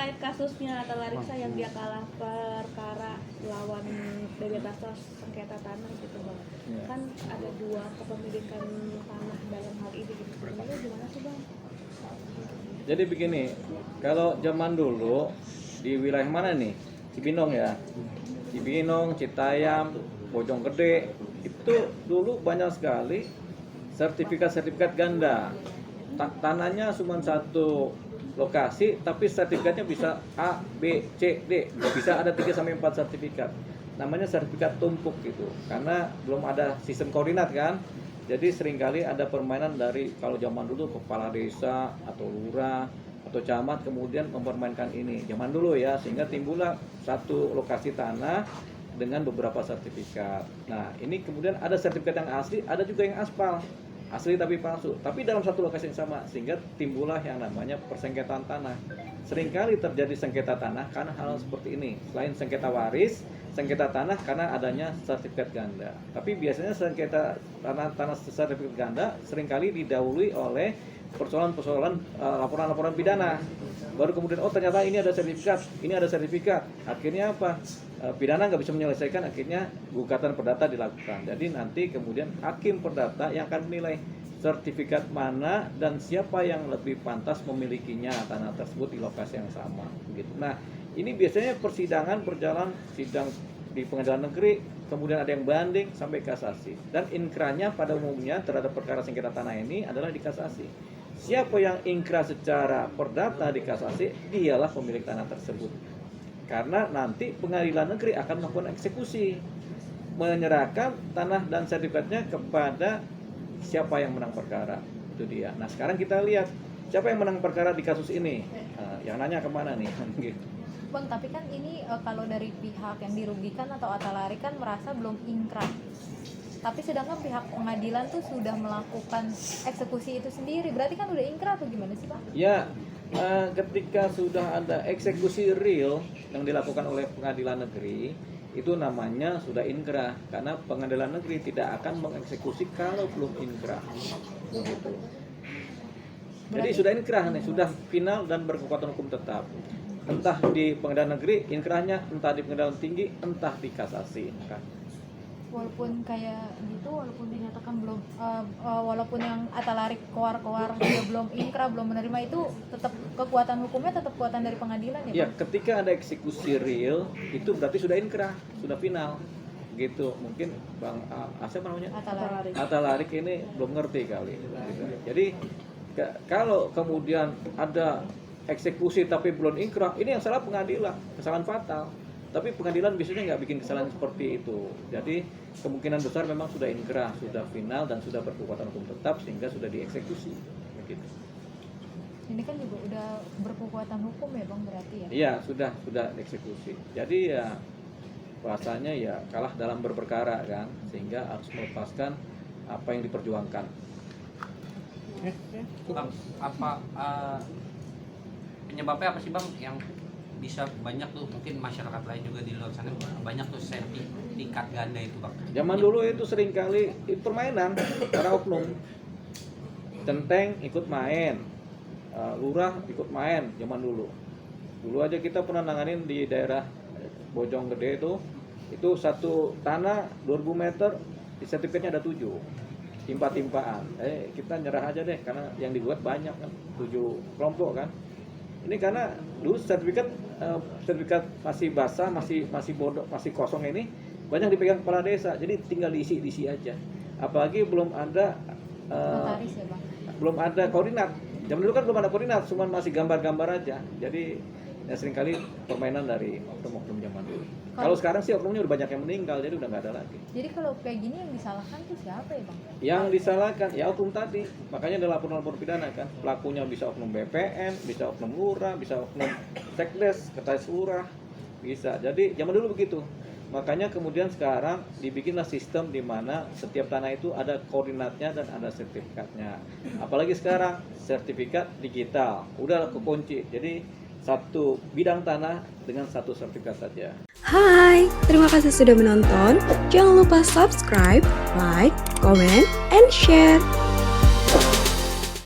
terkait kasusnya Atta Larissa yang dia kalah perkara lawan Bebetasos sengketa tanah gitu bang. Kan ada 2 kepemilikan tanah dalam hal ini gitu. Sebenarnya gimana sih bang? Jadi begini, kalau zaman dulu di wilayah mana nih? Cibinong ya, Cibinong, Citayam, Bojonggede, itu dulu banyak sekali sertifikat ganda. Tanahnya cuma satu lokasi, tapi sertifikatnya bisa A, B, C, D, bisa ada 3-4 sertifikat. Namanya sertifikat tumpuk gitu, karena belum ada sistem koordinat kan. Jadi seringkali ada permainan dari kalau zaman dulu kepala desa atau lurah atau camat kemudian mempermainkan ini zaman dulu ya, sehingga timbullah satu lokasi tanah dengan beberapa sertifikat. Nah ini kemudian ada sertifikat yang asli, ada juga yang aspal, asli tapi palsu, tapi dalam satu lokasi yang sama, sehingga timbullah yang namanya persengketaan tanah. Seringkali terjadi sengketa tanah karena hal seperti ini. Selain sengketa waris, sengketa tanah karena adanya sertifikat ganda. Tapi biasanya sengketa tanah sertifikat ganda seringkali didahului oleh persoalan-persoalan laporan-laporan pidana. Baru kemudian oh ternyata ini ada sertifikat. Akhirnya apa? Pidana nggak bisa menyelesaikan, akhirnya gugatan perdata dilakukan. Jadi nanti kemudian hakim perdata yang akan menilai sertifikat mana dan siapa yang lebih pantas memilikinya tanah tersebut di lokasi yang sama gitu. Nah, ini biasanya persidangan berjalan sidang di pengadilan negeri, kemudian ada yang banding sampai kasasi. Dan inkrahnya pada umumnya terhadap perkara sengketa tanah ini adalah di kasasi. Siapa yang ingkrah secara perdata di kasasi, dialah pemilik tanah tersebut. Karena nanti pengadilan negeri akan melakukan eksekusi, menyerahkan tanah dan sertifikatnya kepada siapa yang menang perkara. Itu dia. Nah sekarang kita lihat siapa yang menang perkara di kasus ini. Yang nanya kemana nih? Gitu. Bang, tapi kan ini kalau dari pihak yang dirugikan atau Atta Larissa kan merasa belum ingkrah. Tapi sedangkan pihak pengadilan tuh sudah melakukan eksekusi itu sendiri. Berarti kan udah ingkrah atau gimana sih Bang? Ya, ketika sudah ada eksekusi real yang dilakukan oleh pengadilan negeri, itu namanya sudah inkrah, karena pengadilan negeri tidak akan mengeksekusi kalau belum inkrah. Gitu. Jadi sudah inkrah nih, sudah final dan berkekuatan hukum tetap. Entah di pengadilan negeri inkrahnya, entah di pengadilan tinggi, entah di kasasi. Kan? Walaupun kayak gitu, walaupun dinyatakan belum, walaupun yang Atta Larissa keluar dia belum inkrah, belum menerima, itu tetap kekuatan hukumnya tetap kekuatan dari pengadilan ya? Ya, ketika ada eksekusi real itu berarti sudah inkrah, sudah final. Gitu. Mungkin Bang Asep namanya? Atta Larissa ini belum ngerti kali. Gitu. Jadi kalau kemudian ada eksekusi tapi belum inkrah, ini yang salah pengadilan, kesalahan fatal. Tapi pengadilan biasanya nggak bikin kesalahan seperti itu. Jadi kemungkinan besar memang sudah inkrah, sudah final dan sudah berkekuatan hukum tetap sehingga sudah dieksekusi. Begitu. Ini kan juga udah berkekuatan hukum ya Bang berarti ya? Iya, sudah eksekusi. Jadi ya bahasanya ya kalah dalam berperkara kan, sehingga harus melepaskan apa yang diperjuangkan. Bang, apa penyebabnya apa sih Bang yang bisa banyak tuh, mungkin masyarakat lain juga di luar sana banyak tuh sertifikat ganda itu Bang? Zaman dulu itu seringkali permainan para oknum. Centeng ikut main, lurah ikut main zaman dulu. Dulu aja kita pernah nanganin di daerah Bojonggede itu satu tanah 2000 meter, di sertifikatnya ada 7. Timpa-timpaan. Kita nyerah aja deh karena yang dibuat banyak kan, 7 kelompok kan. Ini karena dulu sertifikat masih basah, masih bodoh, masih kosong ini banyak dipegang kepala desa. Jadi tinggal diisi aja. Apalagi belum ada Notaris ya Bang? Belum ada koordinat. Zaman dulu kan belum ada koordinat, cuma masih gambar-gambar aja. Jadi ya seringkali permainan dari oknum-oknum zaman dulu. Kalau sekarang sih oknumnya udah banyak yang meninggal, jadi udah nggak ada lagi. Jadi kalau kayak gini yang disalahkan tuh siapa ya Bang? Yang disalahkan ya oknum tadi. Makanya ada laporan-laporan pidana kan. Pelakunya bisa oknum BPN, bisa oknum lurah, bisa oknum sekdes, sekretaris lurah, bisa. Jadi zaman dulu begitu. Makanya kemudian sekarang dibikinlah sistem di mana setiap tanah itu ada koordinatnya dan ada sertifikatnya. Apalagi sekarang sertifikat digital, udah kekunci. Jadi satu bidang tanah dengan satu sertifikat saja. Hai, terima kasih sudah menonton. Jangan lupa subscribe, like, comment, and share.